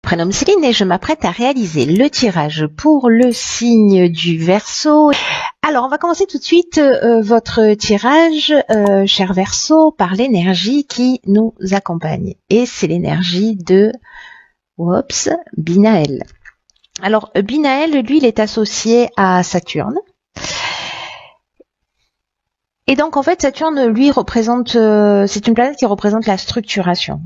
Prénom Céline et je m'apprête à réaliser le tirage pour le signe du Verseau. Alors, on va commencer tout de suite votre tirage, cher Verseau, par l'énergie qui nous accompagne. Et c'est l'énergie de Binaël. Alors, Binaël, lui, il est associé à Saturne. Et donc, en fait, Saturne, lui, représente, c'est une planète qui représente la structuration.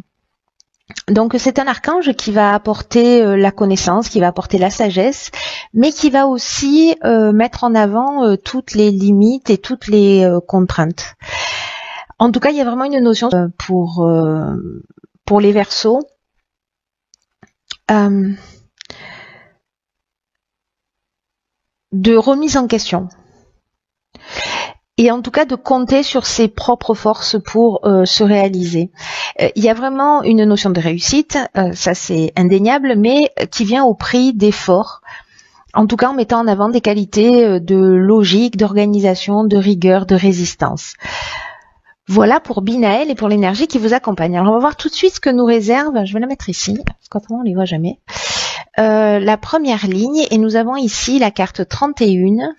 Donc c'est un archange qui va apporter la connaissance, qui va apporter la sagesse, mais qui va aussi mettre en avant toutes les limites et toutes les contraintes. En tout cas, il y a vraiment une notion pour les Verseaux de remise en question. Et en tout cas de compter sur ses propres forces pour se réaliser. Il y a vraiment une notion de réussite, ça c'est indéniable, mais qui vient au prix d'efforts, en tout cas en mettant en avant des qualités de logique, d'organisation, de rigueur, de résistance. Voilà pour Binaël et pour l'énergie qui vous accompagne. Alors on va voir tout de suite ce que nous réserve, je vais la mettre ici, parce qu'autrement on ne les voit jamais, la première ligne, et nous avons ici la carte 31,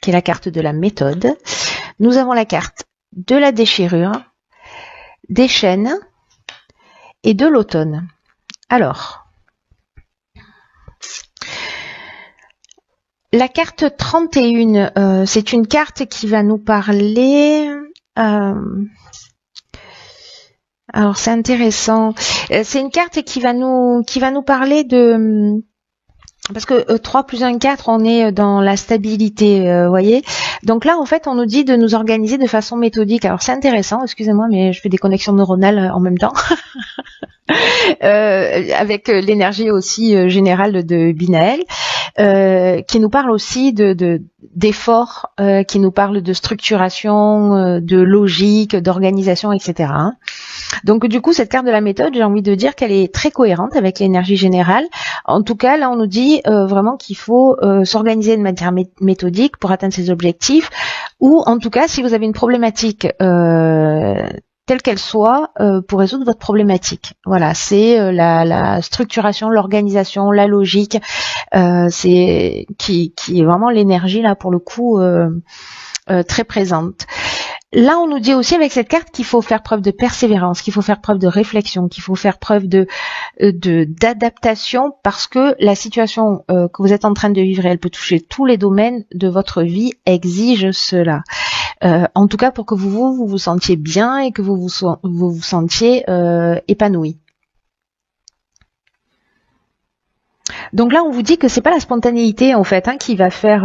qui est la carte de la méthode. Nous avons la carte de la déchirure, des chaînes et de l'automne. Alors, la carte 31, c'est une carte qui va nous parler... alors, c'est intéressant. C'est une carte qui va nous parler de... Parce que 3 plus 1, 4, on est dans la stabilité, voyez. Donc là, en fait, on nous dit de nous organiser de façon méthodique. Alors, c'est intéressant, excusez-moi, mais je fais des connexions neuronales en même temps. Avec l'énergie aussi générale de Binaël, qui nous parle aussi d'efforts, qui nous parle de structuration, de logique, d'organisation, etc. Donc du coup, cette carte de la méthode, j'ai envie de dire qu'elle est très cohérente avec l'énergie générale. En tout cas, là, on nous dit vraiment qu'il faut s'organiser de manière méthodique pour atteindre ses objectifs, ou en tout cas, si vous avez une problématique telle qu'elle soit, pour résoudre votre problématique. Voilà, c'est la structuration, l'organisation, la logique, c'est qui est vraiment l'énergie là pour le coup très présente. Là, on nous dit aussi avec cette carte qu'il faut faire preuve de persévérance, qu'il faut faire preuve de réflexion, qu'il faut faire preuve d'adaptation, parce que la situation que vous êtes en train de vivre, elle peut toucher tous les domaines de votre vie, exige cela. En tout cas, pour que vous vous sentiez bien et que vous vous sentiez épanoui. Donc là, on vous dit que c'est pas la spontanéité en fait qui va faire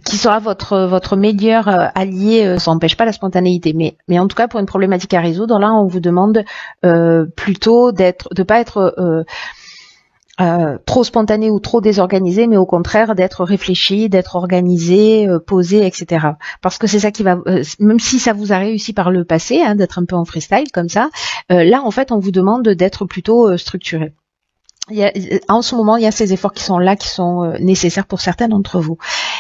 qui sera votre meilleur allié. Ça n'empêche pas la spontanéité, mais en tout cas pour une problématique à résoudre, là on vous demande plutôt de pas être trop spontané ou trop désorganisé, mais au contraire d'être réfléchi, d'être organisé, posé, etc. Parce que c'est ça qui va, même si ça vous a réussi par le passé, d'être un peu en freestyle comme ça, là en fait on vous demande d'être plutôt structuré. En ce moment, il y a ces efforts qui sont là, qui sont nécessaires pour certains d'entre vous.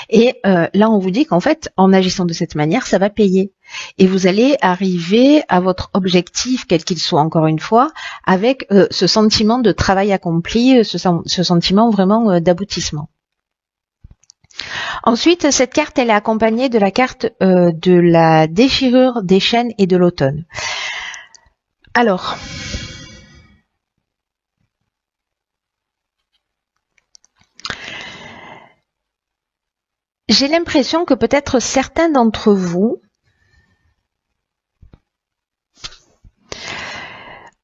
Et là, on vous dit qu'en fait, en agissant de cette manière, ça va payer. Et vous allez arriver à votre objectif, quel qu'il soit, encore une fois, avec ce sentiment de travail accompli, ce sentiment vraiment d'aboutissement. Ensuite, cette carte, elle est accompagnée de la carte de la déchirure, des chaînes et de l'automne. Alors... j'ai l'impression que peut-être certains d'entre vous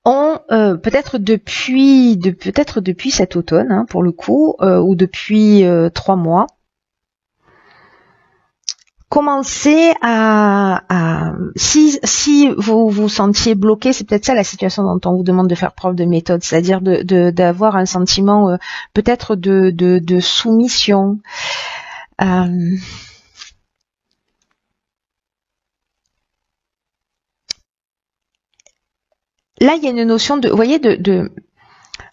ont peut-être depuis cet automne, pour le coup, ou depuis 3 mois, commencé à si vous vous sentiez bloqué, c'est peut-être ça la situation dont on vous demande de faire preuve de méthode, c'est-à-dire d'avoir un sentiment peut-être de soumission. Là, il y a une notion de, vous voyez,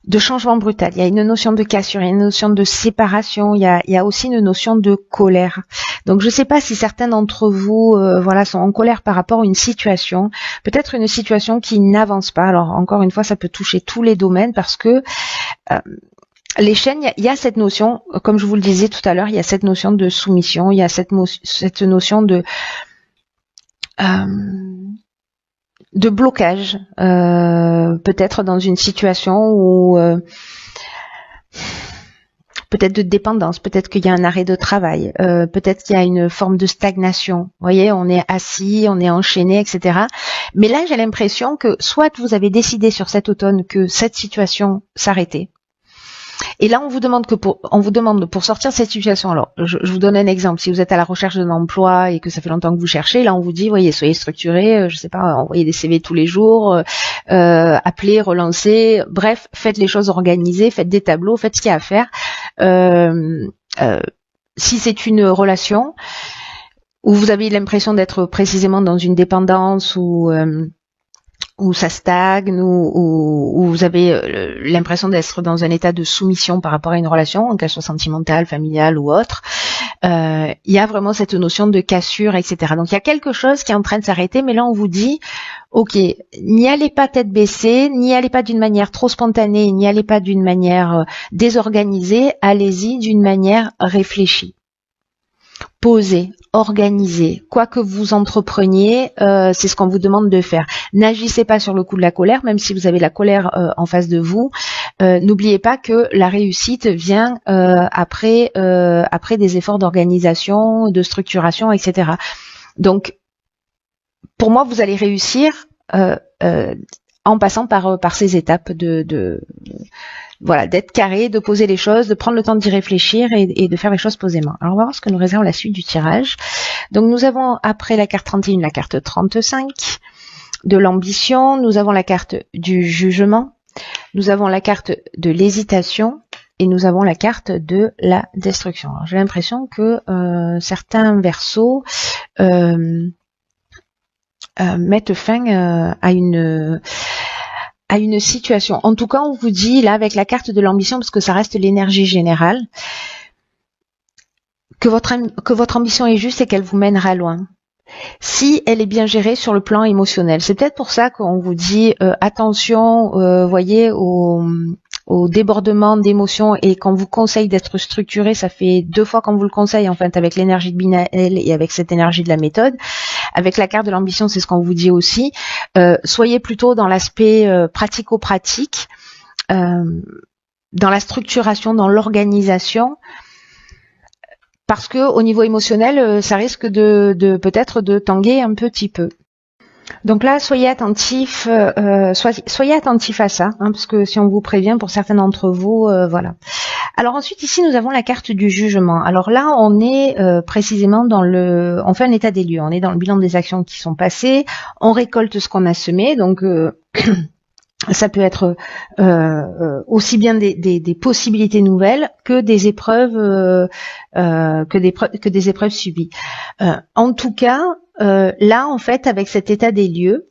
de changement brutal. Il y a une notion de cassure, il y a une notion de séparation, il y a aussi une notion de colère. Donc je ne sais pas si certains d'entre vous voilà, sont en colère par rapport à une situation, peut-être une situation qui n'avance pas. Alors encore une fois, ça peut toucher tous les domaines parce que les chaînes, il y a cette notion, comme je vous le disais tout à l'heure, il y a cette notion de soumission, il y a cette notion de blocage, peut-être dans une situation où peut-être de dépendance, peut-être qu'il y a un arrêt de travail, peut-être qu'il y a une forme de stagnation. Vous voyez, on est assis, on est enchaîné, etc. Mais là, j'ai l'impression que soit vous avez décidé sur cet automne que cette situation s'arrêtait. Et là, on vous demande pour sortir de cette situation. Alors, je vous donne un exemple. Si vous êtes à la recherche d'un emploi et que ça fait longtemps que vous cherchez, là, on vous dit, voyez, soyez structuré, je sais pas, envoyez des CV tous les jours, appelez, relancez, bref, faites les choses organisées, faites des tableaux, faites ce qu'il y a à faire. Si c'est une relation où vous avez l'impression d'être précisément dans une dépendance où ça stagne, où vous avez l'impression d'être dans un état de soumission par rapport à une relation, qu'elle soit sentimentale, familiale ou autre, il y a vraiment cette notion de cassure, etc. Donc il y a quelque chose qui est en train de s'arrêter, mais là on vous dit, ok, n'y allez pas tête baissée, n'y allez pas d'une manière trop spontanée, n'y allez pas d'une manière désorganisée, allez-y d'une manière réfléchie. Posez, organisez, quoi que vous entrepreniez, c'est ce qu'on vous demande de faire. N'agissez pas sur le coup de la colère, même si vous avez la colère en face de vous. N'oubliez pas que la réussite vient après des efforts d'organisation, de structuration, etc. Donc, pour moi, vous allez réussir en passant par ces étapes voilà, d'être carré, de poser les choses, de prendre le temps d'y réfléchir et de faire les choses posément. Alors on va voir ce que nous réserve la suite du tirage. Donc nous avons après la carte 31, la carte 35 de l'ambition, nous avons la carte du jugement, nous avons la carte de l'hésitation et nous avons la carte de la destruction. Alors j'ai l'impression que certains Verseaux mettent fin à une situation. En tout cas, on vous dit, là, avec la carte de l'ambition, parce que ça reste l'énergie générale, que votre ambition est juste et qu'elle vous mènera loin. Si elle est bien gérée sur le plan émotionnel. C'est peut-être pour ça qu'on vous dit, attention, voyez, au débordement d'émotions et qu'on vous conseille d'être structuré, ça fait 2 fois qu'on vous le conseille, en fait, avec l'énergie de Binael et avec cette énergie de la méthode. Avec la carte de l'ambition, c'est ce qu'on vous dit aussi. Soyez plutôt dans l'aspect pratico-pratique, dans la structuration, dans l'organisation, parce que au niveau émotionnel, ça risque de peut-être de tanguer un petit peu. Donc là, soyez attentifs, soyez attentifs à ça, hein, parce que si on vous prévient, pour certains d'entre vous, voilà. Alors ensuite, ici, nous avons la carte du jugement. Alors là, on est précisément on fait un état des lieux, on est dans le bilan des actions qui sont passées, on récolte ce qu'on a semé, donc ça peut être aussi bien des possibilités nouvelles que des épreuves que des épreuves subies. En tout cas, là, en fait, avec cet état des lieux,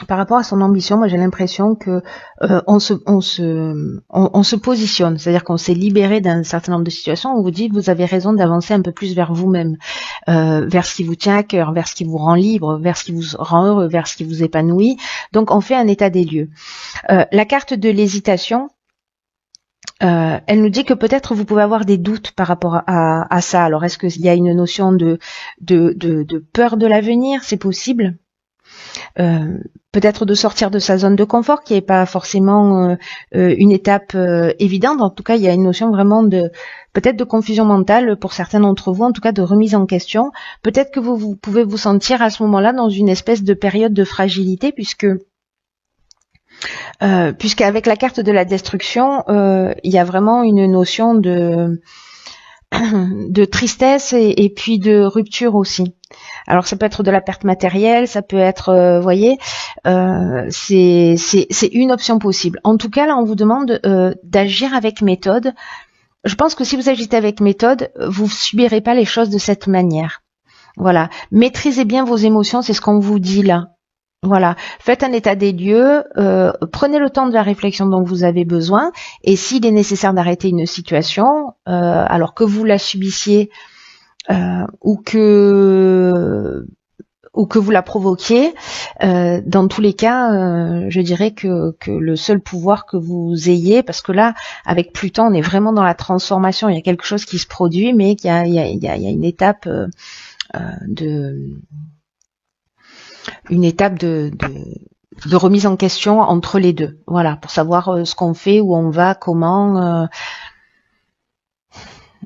par rapport à son ambition, moi j'ai l'impression que on se positionne, c'est-à-dire qu'on s'est libéré d'un certain nombre de situations. On vous dit vous avez raison d'avancer un peu plus vers vous-même, vers ce qui vous tient à cœur, vers ce qui vous rend libre, vers ce qui vous rend heureux, vers ce qui vous épanouit. Donc on fait un état des lieux. La carte de l'hésitation, elle nous dit que peut-être vous pouvez avoir des doutes par rapport à ça. Alors est-ce qu'il y a une notion de peur de l'avenir? C'est possible. Peut-être de sortir de sa zone de confort, qui n'est pas forcément une étape évidente. En tout cas, il y a une notion vraiment peut-être de confusion mentale pour certains d'entre vous, en tout cas de remise en question. Peut-être que vous pouvez vous sentir à ce moment-là dans une espèce de période de fragilité, puisqu'avec la carte de la destruction, il y a vraiment une notion de tristesse et puis de rupture aussi. Alors ça peut être de la perte matérielle, ça peut être, voyez, c'est une option possible. En tout cas, là, on vous demande d'agir avec méthode. Je pense que si vous agissez avec méthode, vous subirez pas les choses de cette manière. Voilà, maîtrisez bien vos émotions, c'est ce qu'on vous dit là. Voilà, faites un état des lieux, prenez le temps de la réflexion dont vous avez besoin, et s'il est nécessaire d'arrêter une situation, alors que vous la subissiez ou que vous la provoquiez, dans tous les cas, je dirais que le seul pouvoir que vous ayez, parce que là, avec Pluton, on est vraiment dans la transformation, il y a quelque chose qui se produit, mais il y a une étape de remise en question entre les deux. Voilà, pour savoir ce qu'on fait, où on va, comment.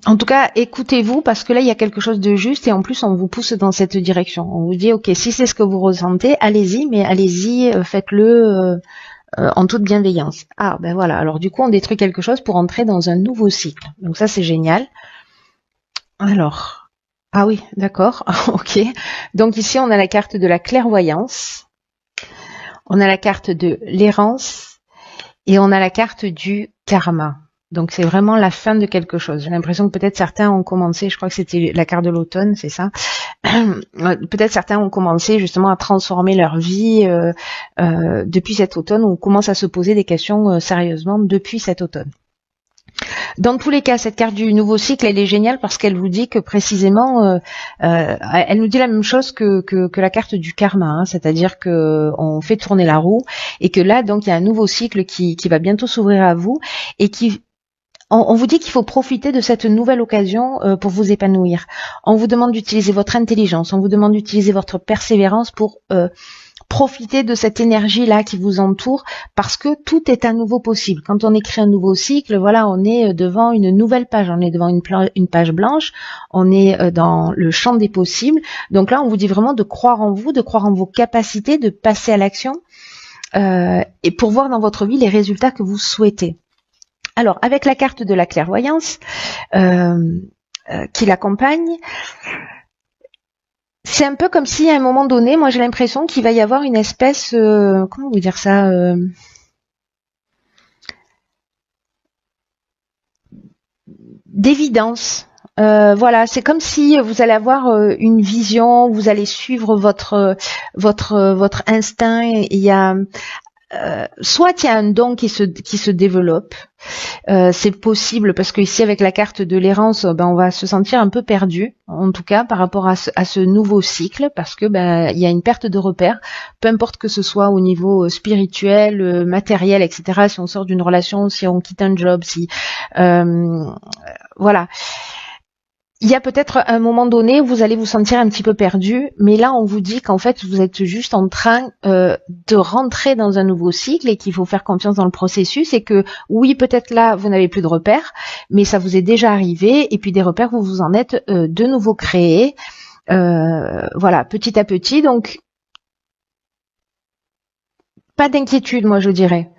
En tout cas, écoutez-vous parce que là, il y a quelque chose de juste et en plus, on vous pousse dans cette direction. On vous dit, ok, si c'est ce que vous ressentez, allez-y, mais allez-y, faites-le en toute bienveillance. Ah, ben voilà. Alors du coup, on détruit quelque chose pour entrer dans un nouveau cycle. Donc ça, c'est génial. Alors, ah oui, d'accord, ok. Donc ici, on a la carte de la clairvoyance, on a la carte de l'errance et on a la carte du karma. Donc c'est vraiment la fin de quelque chose. J'ai l'impression que peut-être certains ont commencé, je crois que c'était la carte de l'automne, c'est ça. Peut-être certains ont commencé justement à transformer leur vie depuis cet automne, ou commencent à se poser des questions sérieusement depuis cet automne. Dans tous les cas, cette carte du nouveau cycle, elle est géniale parce qu'elle vous dit que précisément, elle nous dit la même chose que la carte du karma, hein, c'est-à-dire que on fait tourner la roue et que là, donc, il y a un nouveau cycle qui va bientôt s'ouvrir à vous et on vous dit qu'il faut profiter de cette nouvelle occasion pour vous épanouir. On vous demande d'utiliser votre intelligence, on vous demande d'utiliser votre persévérance pour profiter de cette énergie-là qui vous entoure parce que tout est à nouveau possible. Quand on écrit un nouveau cycle, voilà, on est devant une nouvelle page, on est devant une page blanche, on est dans le champ des possibles. Donc là, on vous dit vraiment de croire en vous, de croire en vos capacités, de passer à l'action et pour voir dans votre vie les résultats que vous souhaitez. Alors, avec la carte de la clairvoyance qui l'accompagne, c'est un peu comme si à un moment donné, moi j'ai l'impression qu'il va y avoir une espèce, comment vous dire ça, d'évidence. Voilà, c'est comme si vous allez avoir une vision, vous allez suivre votre instinct. Il y a soit il y a un don qui se développe, c'est possible parce que ici avec la carte de l'errance, ben on va se sentir un peu perdu, en tout cas par rapport à ce nouveau cycle, parce que ben il y a une perte de repères, peu importe que ce soit au niveau spirituel, matériel, etc. Si on sort d'une relation, si on quitte un job, si voilà. Il y a peut-être un moment donné où vous allez vous sentir un petit peu perdu, mais là on vous dit qu'en fait vous êtes juste en train de rentrer dans un nouveau cycle et qu'il faut faire confiance dans le processus et que oui, peut-être là vous n'avez plus de repères, mais ça vous est déjà arrivé et puis des repères vous en êtes de nouveau créés, voilà, petit à petit. Donc pas d'inquiétude, moi je dirais,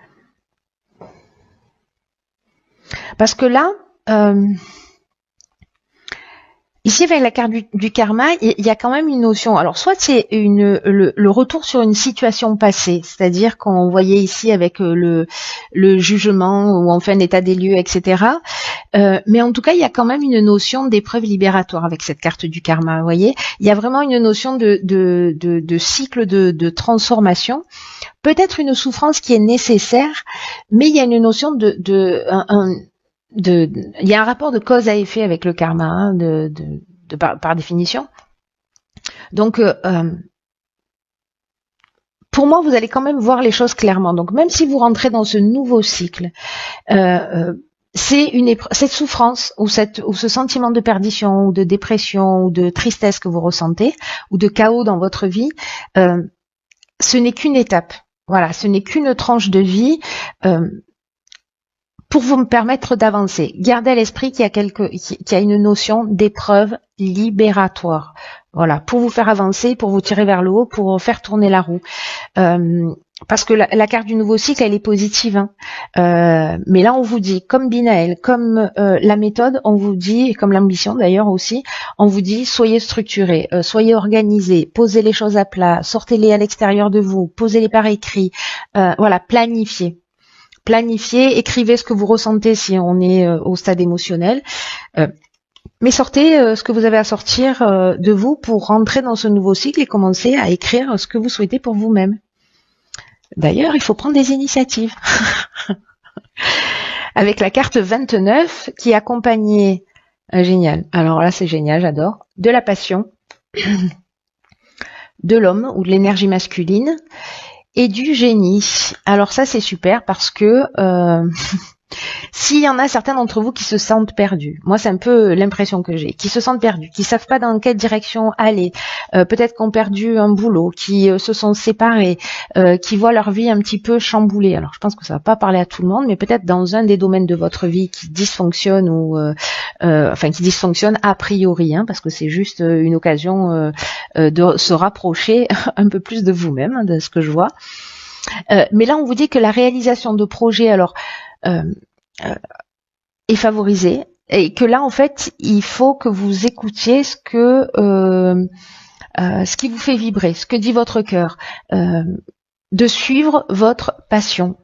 parce que là ici, avec la carte du karma, il y a quand même une notion. Alors, soit c'est le retour sur une situation passée, c'est-à-dire qu'on voyait ici avec le jugement où on fait un état des lieux, etc. Mais en tout cas, il y a quand même une notion d'épreuve libératoire avec cette carte du karma. Vous voyez, il y a vraiment une notion de cycle de transformation. Peut-être une souffrance qui est nécessaire, mais il y a une notion il y a un rapport de cause à effet avec le karma, hein, par définition. Donc, pour moi, vous allez quand même voir les choses clairement. Donc, même si vous rentrez dans ce nouveau cycle, cette souffrance ou ce sentiment de perdition ou de dépression ou de tristesse que vous ressentez ou de chaos dans votre vie, ce n'est qu'une étape. Voilà, ce n'est qu'une tranche de vie. Pour vous permettre d'avancer. Gardez à l'esprit qu'il y a une notion d'épreuve libératoire. Voilà, pour vous faire avancer, pour vous tirer vers le haut, pour faire tourner la roue. Parce que la carte du nouveau cycle, elle est positive. Hein. Mais là, on vous dit, comme Binaël, comme la méthode, on vous dit, et comme l'ambition d'ailleurs aussi, on vous dit, soyez structurés, soyez organisés, posez les choses à plat, sortez-les à l'extérieur de vous, posez-les par écrit. Voilà, planifiez. Planifiez, écrivez ce que vous ressentez si on est au stade émotionnel. Mais sortez ce que vous avez à sortir de vous pour rentrer dans ce nouveau cycle et commencer à écrire ce que vous souhaitez pour vous-même. D'ailleurs, il faut prendre des initiatives. Avec la carte 29 qui est accompagnée, génial, alors là c'est génial, j'adore, de la passion, de l'homme ou de l'énergie masculine et du génie. Alors ça c'est super parce que s'il y en a certains d'entre vous qui se sentent perdus, moi c'est un peu l'impression que j'ai, qui se sentent perdus, qui savent pas dans quelle direction aller, peut-être qu'on perdu un boulot, qui se sont séparés, qui voient leur vie un petit peu chamboulée. Alors je pense que ça va pas parler à tout le monde, mais peut-être dans un des domaines de votre vie qui dysfonctionne ou qui dysfonctionne a priori, parce que c'est juste une occasion de se rapprocher un peu plus de vous-même, de ce que je vois. Mais là on vous dit que la réalisation de projets, alors est favorisée et que là en fait il faut que vous écoutiez ce qui vous fait vibrer, ce que dit votre cœur, de suivre votre passion.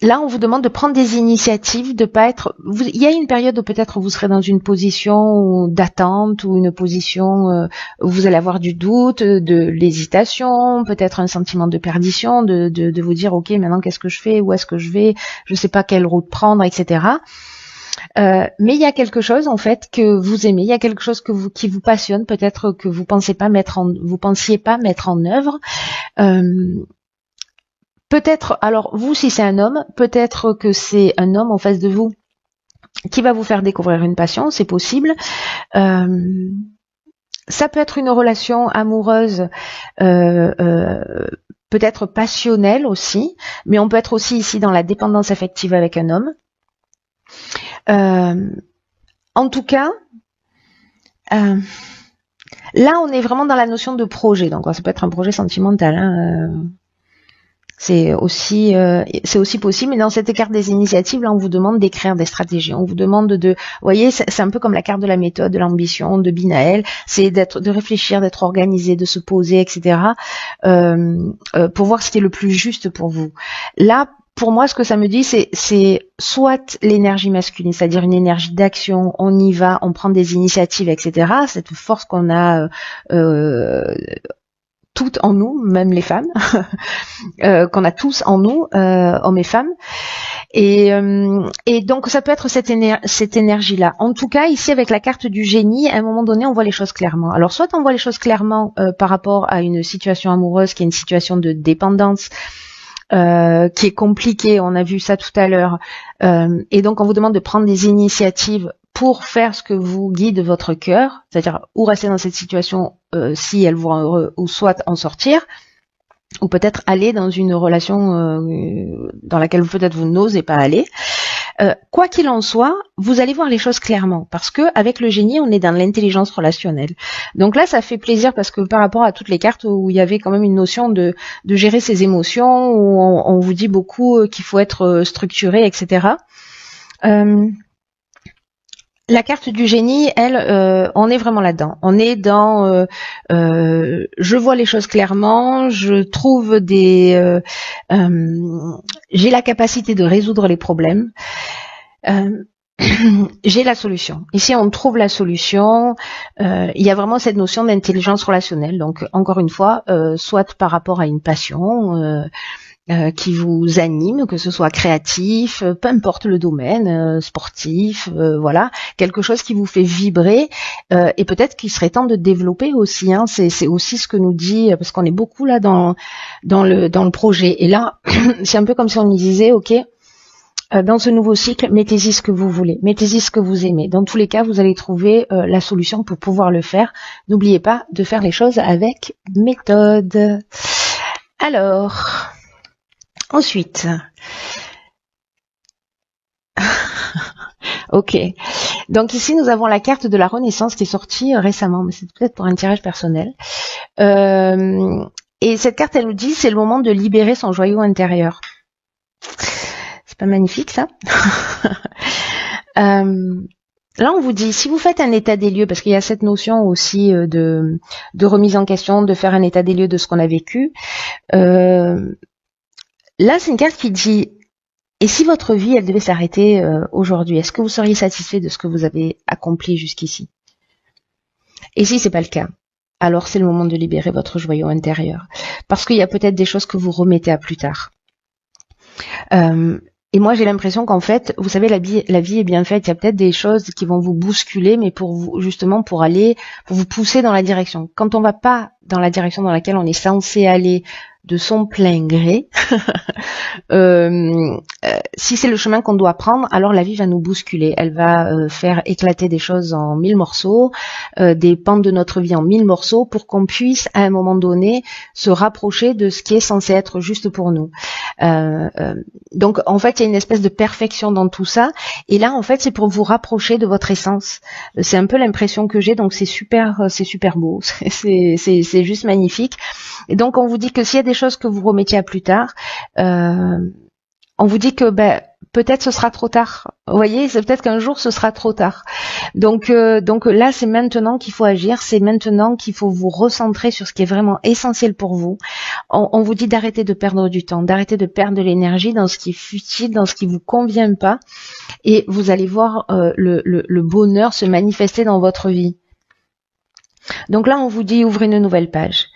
Là, on vous demande de prendre des initiatives, de pas être. Il y a une période où peut-être vous serez dans une position d'attente ou une position où vous allez avoir du doute, de l'hésitation, peut-être un sentiment de perdition, de vous dire ok, maintenant qu'est-ce que je fais, où est-ce que je vais, je sais pas quelle route prendre, etc. Mais il y a quelque chose en fait que vous aimez, il y a quelque chose qui vous passionne, peut-être que vous pensiez pas mettre en œuvre. Peut-être, alors vous si c'est un homme, peut-être que c'est un homme en face de vous qui va vous faire découvrir une passion, c'est possible. Ça peut être une relation amoureuse, peut-être passionnelle aussi, mais on peut être aussi ici dans la dépendance affective avec un homme. En tout cas, là on est vraiment dans la notion de projet, donc ça peut être un projet sentimental, c'est aussi possible, mais dans cette carte des initiatives, là, on vous demande d'écrire des stratégies. On vous demande vous voyez, c'est un peu comme la carte de la méthode, de l'ambition, de Binaël. C'est de réfléchir, d'être organisé, de se poser, etc. Pour voir ce qui est le plus juste pour vous. Là, pour moi, ce que ça me dit, c'est soit l'énergie masculine, c'est-à-dire une énergie d'action, on y va, on prend des initiatives, etc. Cette force qu'on a toutes en nous, même les femmes, qu'on a tous en nous, hommes et femmes. Et donc ça peut être cette énergie-là. En tout cas, ici avec la carte du génie, à un moment donné, on voit les choses clairement. Alors soit on voit les choses clairement par rapport à une situation amoureuse qui est une situation de dépendance, qui est compliquée, on a vu ça tout à l'heure, et donc on vous demande de prendre des initiatives pour faire ce que vous guide votre cœur, c'est-à-dire ou rester dans cette situation si elle vous rend heureux, ou soit en sortir, ou peut-être aller dans une relation dans laquelle peut-être vous n'osez pas aller. Quoi qu'il en soit, vous allez voir les choses clairement, parce que avec le génie, on est dans l'intelligence relationnelle. Donc là, ça fait plaisir parce que par rapport à toutes les cartes où il y avait quand même une notion de gérer ses émotions, où on vous dit beaucoup qu'il faut être structuré, etc. La carte du génie, elle, on est vraiment là-dedans. On est dans, je vois les choses clairement, je trouve j'ai la capacité de résoudre les problèmes. J'ai la solution. Ici, on trouve la solution. Il y a vraiment cette notion d'intelligence relationnelle. Donc, encore une fois, soit par rapport à une passion qui vous anime, que ce soit créatif, peu importe le domaine, sportif, voilà, quelque chose qui vous fait vibrer et peut-être qu'il serait temps de développer aussi. C'est aussi ce que nous dit, parce qu'on est beaucoup là dans le projet. Et là, c'est un peu comme si on nous disait, ok. Dans ce nouveau cycle, mettez-y ce que vous voulez, mettez-y ce que vous aimez. Dans tous les cas, vous allez trouver la solution pour pouvoir le faire. N'oubliez pas de faire les choses avec méthode. Alors, ensuite, ok. Donc ici, nous avons la carte de la Renaissance qui est sortie récemment, mais c'est peut-être pour un tirage personnel. Et cette carte, elle nous dit, c'est le moment de libérer son joyau intérieur. C'est pas magnifique ça. Là, on vous dit, si vous faites un état des lieux, parce qu'il y a cette notion aussi de remise en question, de faire un état des lieux de ce qu'on a vécu. Là, c'est une carte qui dit, Et si votre vie, elle devait s'arrêter aujourd'hui, est-ce que vous seriez satisfait de ce que vous avez accompli jusqu'ici? Et si c'est pas le cas, alors c'est le moment de libérer votre joyau intérieur. Parce qu'il y a peut-être des choses que vous remettez à plus tard. Et moi, j'ai l'impression qu'en fait, vous savez, la vie est bien faite. Il y a peut-être des choses qui vont vous bousculer, mais pour vous, justement, pour vous pousser dans la direction. Quand on va pas dans la direction dans laquelle on est censé aller de son plein gré, si c'est le chemin qu'on doit prendre, alors la vie va nous bousculer. Elle va faire éclater des choses en 1000 morceaux, des pans de notre vie en 1000 morceaux, pour qu'on puisse, à un moment donné, se rapprocher de ce qui est censé être juste pour nous. Donc, en fait, il y a une espèce de perfection dans tout ça. Et là, en fait, c'est pour vous rapprocher de votre essence. C'est un peu l'impression que j'ai. Donc, c'est super beau. C'est juste magnifique. Et donc, on vous dit que s'il y a des choses que vous remettiez à plus tard, on vous dit que peut-être ce sera trop tard. Vous voyez, c'est peut-être qu'un jour ce sera trop tard. Donc là, c'est maintenant qu'il faut agir, c'est maintenant qu'il faut vous recentrer sur ce qui est vraiment essentiel pour vous. On vous dit d'arrêter de perdre du temps, d'arrêter de perdre de l'énergie dans ce qui est futile, dans ce qui vous convient pas, et vous allez voir le bonheur se manifester dans votre vie. Donc là, on vous dit ouvrez une nouvelle page.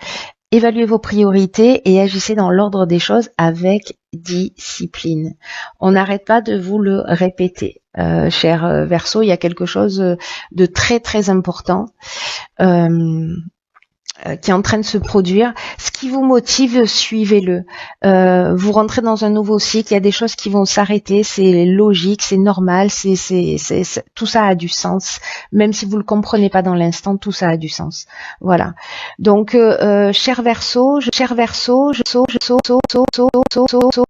Évaluez vos priorités et agissez dans l'ordre des choses avec discipline. On n'arrête pas de vous le répéter. Cher Verseau, il y a quelque chose de très très important qui est en train de se produire. Ce qui vous motive, suivez-le. Vous rentrez dans un nouveau cycle, il y a des choses qui vont s'arrêter, c'est logique, c'est normal, tout ça a du sens. Même si vous le comprenez pas dans l'instant, tout ça a du sens. Voilà. Donc, cher Verseau,